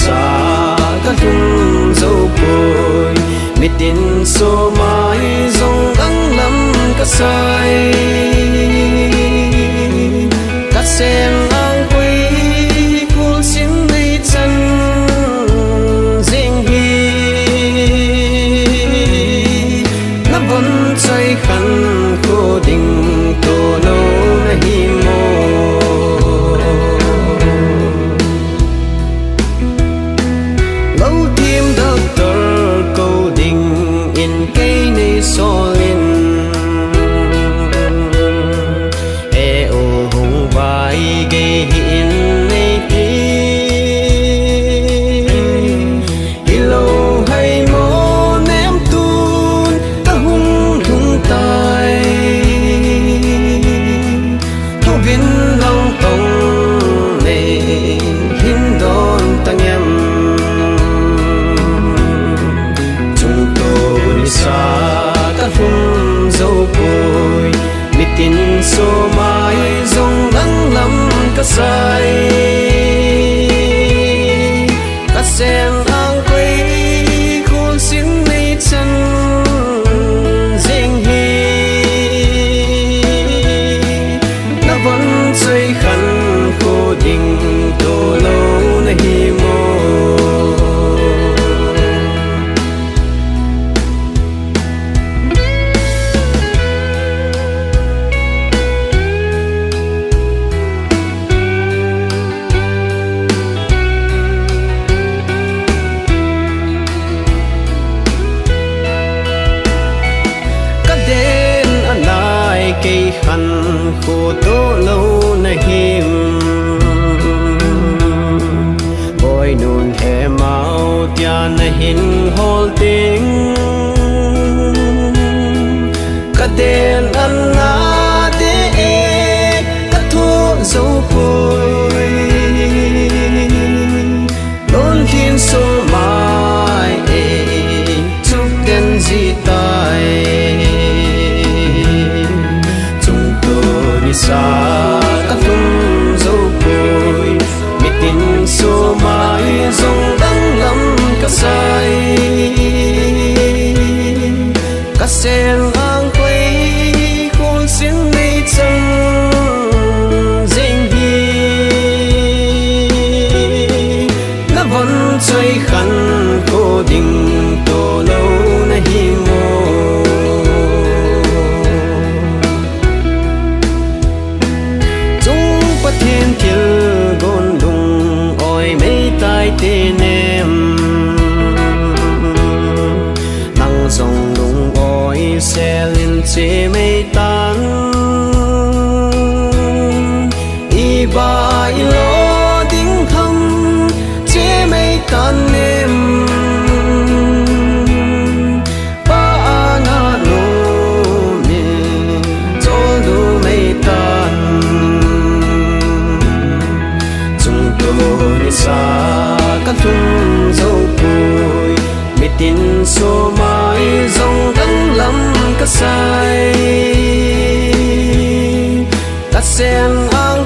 sa ka thum zo poi mitin so mai zong ang lam ka sai ka sen ang quy kul sim nei chan jing hi na bon chai khan ko ding to no na hi mo lo tim doctor ko ding in cây nei solin e o hung vai ge hin nei ti ilo hay mo nem tun ta hung hung tai thu vin long tong nei hin don tang em chung to ni sa ta hung zo poi mitin so mai zong ang lam ka sai ka sen ang quy khul sim nei chan jing hi na vẫn chơi khăn khô ding to lo na hi mo cây khăn khô tố lâu na him bồi nôn hè mau tia na hin hol ting ka den an na de e ka thu zo poi don hin so mai e chuk den ji tai sa ka thum zo poi mitin so mai zong dang lam ka sai ka sen ang quy khul sim nei chan jing hi na von chai khan ko ding to lo na hi mo thiên thiêu gôn đùng ôi mấy tai tên em nắng dòng đùng ôi xe lên chế mấy tan y bài lo tiếng thăm chế mấy tan em ba na nô mi cho đủ mấy tan ni sa ka thum zo poi mitin so mai zong dang lam ka sai ka sen ang